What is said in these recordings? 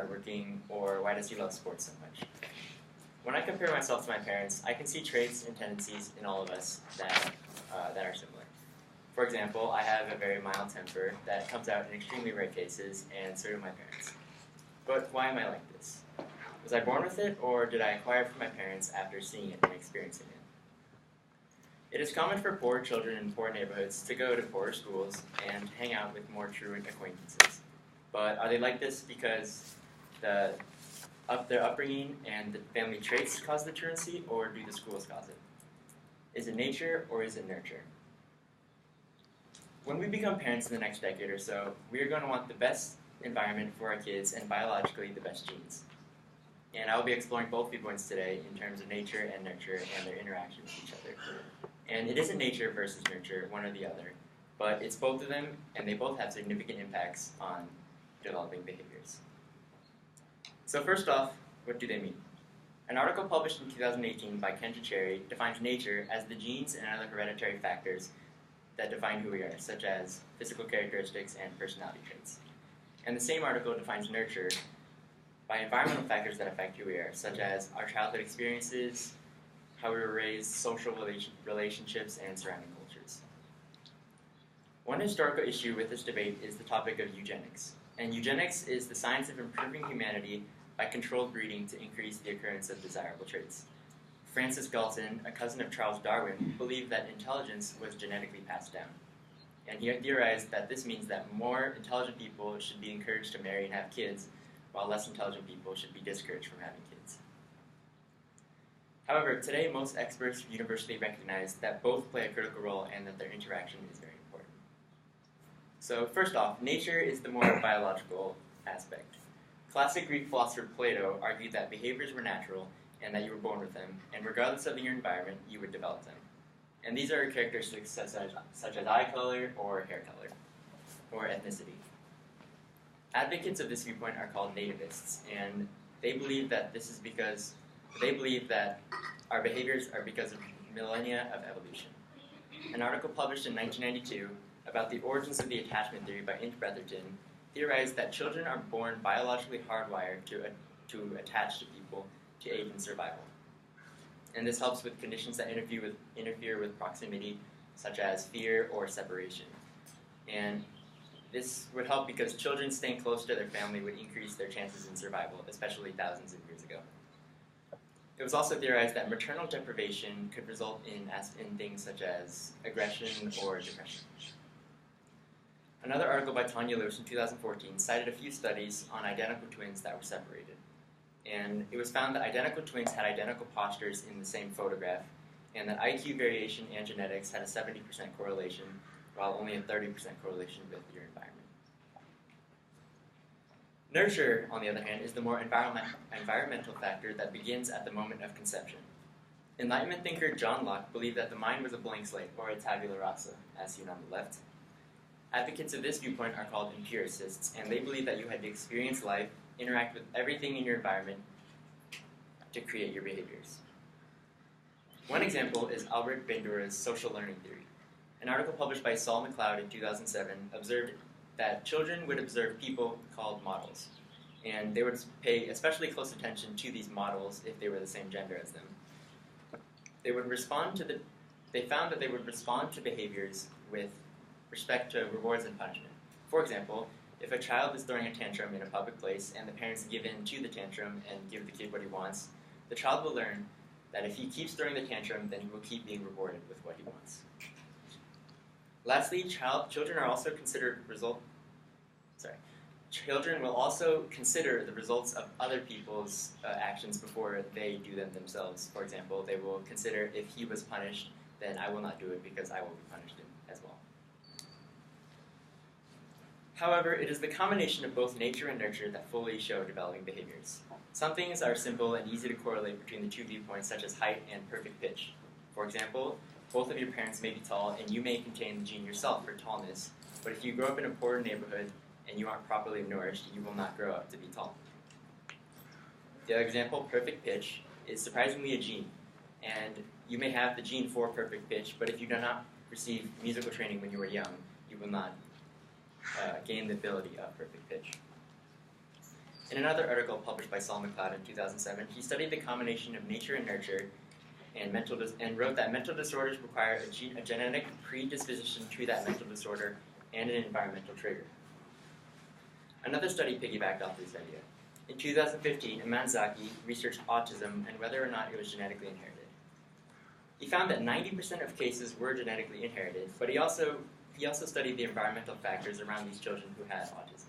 hardworking, or why does he love sports so much? When I compare myself to my parents, I can see traits and tendencies in all of us that are similar. For example, I have a very mild temper that comes out in extremely rare cases, and so do my parents. But why am I like this? Was I born with it, or did I acquire it from my parents after seeing it and experiencing it? It is common for poor children in poor neighborhoods to go to poorer schools and hang out with more truant acquaintances. But are they like this because their upbringing and the family traits cause the truancy, or do the schools cause it? Is it nature, or is it nurture? When we become parents in the next decade or so, we are going to want the best environment for our kids and biologically the best genes. And I will be exploring both viewpoints today in terms of nature and nurture and their interaction with each other. And it isn't nature versus nurture, one or the other, but it's both of them, and they both have significant impacts on developing behaviors. So first off, what do they mean? An article published in 2018 by Kendra Cherry defines nature as the genes and other hereditary factors that define who we are, such as physical characteristics and personality traits. And the same article defines nurture by environmental factors that affect who we are, such as our childhood experiences, how we were raised, social relationships, and surrounding cultures. One historical issue with this debate is the topic of eugenics. And eugenics is the science of improving humanity by controlled breeding to increase the occurrence of desirable traits. Francis Galton, a cousin of Charles Darwin, believed that intelligence was genetically passed down. And he theorized that this means that more intelligent people should be encouraged to marry and have kids, while less intelligent people should be discouraged from having kids. However, today most experts universally recognize that both play a critical role and that their interaction is very important. So first off, nature is the more biological aspect. Classic Greek philosopher Plato argued that behaviors were natural and that you were born with them, and regardless of your environment, you would develop them. And these are characteristics such as eye color or hair color, or ethnicity. Advocates of this viewpoint are called nativists, and they believe that our behaviors are because of millennia of evolution. An article published in 1992 about the origins of the attachment theory by Inge Bretherton theorized that children are born biologically hardwired to attach to people to aid in survival. And this helps with conditions that interfere with proximity, such as fear or separation. And this would help because children staying close to their family would increase their chances in survival, especially thousands of years ago. It was also theorized that maternal deprivation could result in things such as aggression or depression. Another article by Tanya Loesch in 2014 cited a few studies on identical twins that were separated. And it was found that identical twins had identical postures in the same photograph, and that IQ variation and genetics had a 70% correlation, while only a 30% correlation with your environment. Nurture, on the other hand, is the more environmental factor that begins at the moment of conception. Enlightenment thinker John Locke believed that the mind was a blank slate, or a tabula rasa, as seen on the left. Advocates of this viewpoint are called empiricists, and they believe that you had to experience life, interact with everything in your environment to create your behaviors. One example is Albert Bandura's social learning theory. An article published by Saul McLeod in 2007 observed that children would observe people called models, and they would pay especially close attention to these models if they were the same gender as them. They found that they would respond to behaviors with respect to rewards and punishment. For example, if a child is throwing a tantrum in a public place and the parents give in to the tantrum and give the kid what he wants, the child will learn that if he keeps throwing the tantrum, then he will keep being rewarded with what he wants. Lastly, children will also consider the results of other people's actions before they do them themselves. For example, they will consider if he was punished, then I will not do it because I will be punished as well. However, it is the combination of both nature and nurture that fully show developing behaviors. Some things are simple and easy to correlate between the two viewpoints, such as height and perfect pitch. For example, both of your parents may be tall, and you may contain the gene yourself for tallness, but if you grow up in a poor neighborhood and you aren't properly nourished, you will not grow up to be tall. The other example, perfect pitch, is surprisingly a gene, and you may have the gene for perfect pitch, but if you do not receive musical training when you were young, you will not gain the ability of perfect pitch. In another article published by Saul McLeod in 2007, he studied the combination of nature and nurture and wrote that mental disorders require a genetic predisposition to that mental disorder and an environmental trigger. Another study piggybacked off this idea. In 2015, Imanzaki researched autism and whether or not it was genetically inherited. He found that 90% of cases were genetically inherited, but he also studied the environmental factors around these children who had autism.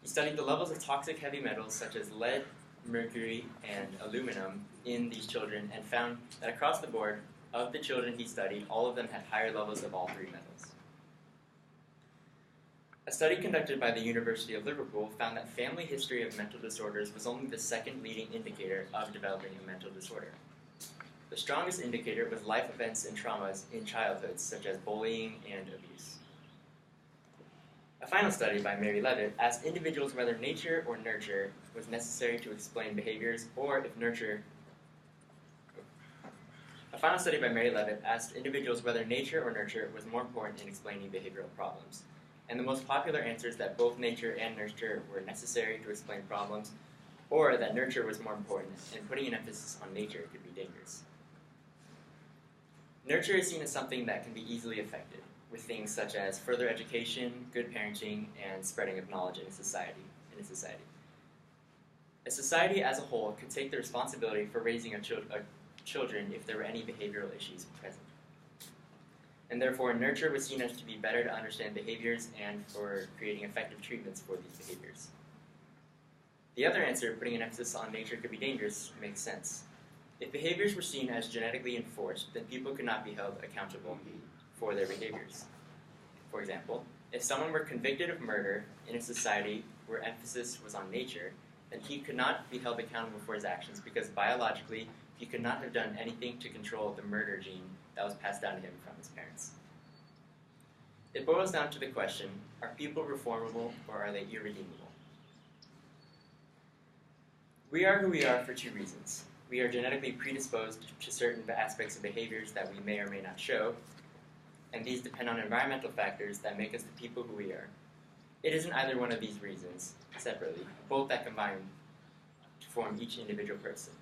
He studied the levels of toxic heavy metals such as lead, mercury, and aluminum in these children and found that across the board, of the children he studied, all of them had higher levels of all three metals. A study conducted by the University of Liverpool found that family history of mental disorders was only the second leading indicator of developing a mental disorder. The strongest indicator was life events and traumas in childhood, such as bullying and abuse. A final study by Mary Levitt asked individuals whether nature or nurture was necessary to explain behaviors, or if nurture... A final study by Mary Levitt asked individuals whether nature or nurture was more important in explaining behavioral problems. And the most popular answer is that both nature and nurture were necessary to explain problems, or that nurture was more important, and putting an emphasis on nature could be dangerous. Nurture is seen as something that can be easily affected, with things such as further education, good parenting, and spreading of knowledge in a society. A society as a whole could take the responsibility for raising children if there were any behavioral issues present. And therefore, nurture was seen as to be better to understand behaviors and for creating effective treatments for these behaviors. The other answer, putting an emphasis on nature could be dangerous, makes sense. If behaviors were seen as genetically enforced, then people could not be held accountable for their behaviors. For example, if someone were convicted of murder in a society where emphasis was on nature, then he could not be held accountable for his actions because biologically he could not have done anything to control the murder gene that was passed down to him from his parents. It boils down to the question, are people reformable or are they irredeemable? We are who we are for two reasons. We are genetically predisposed to certain aspects of behaviors that we may or may not show, and these depend on environmental factors that make us the people who we are. It isn't either one of these reasons, separately, both that combine to form each individual person.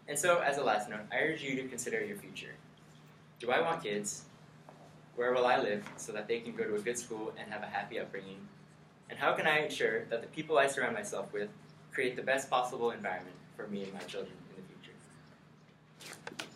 And so, as a last note, I urge you to consider your future. Do I want kids? Where will I live so that they can go to a good school and have a happy upbringing? And how can I ensure that the people I surround myself with create the best possible environment for me and my children in the future?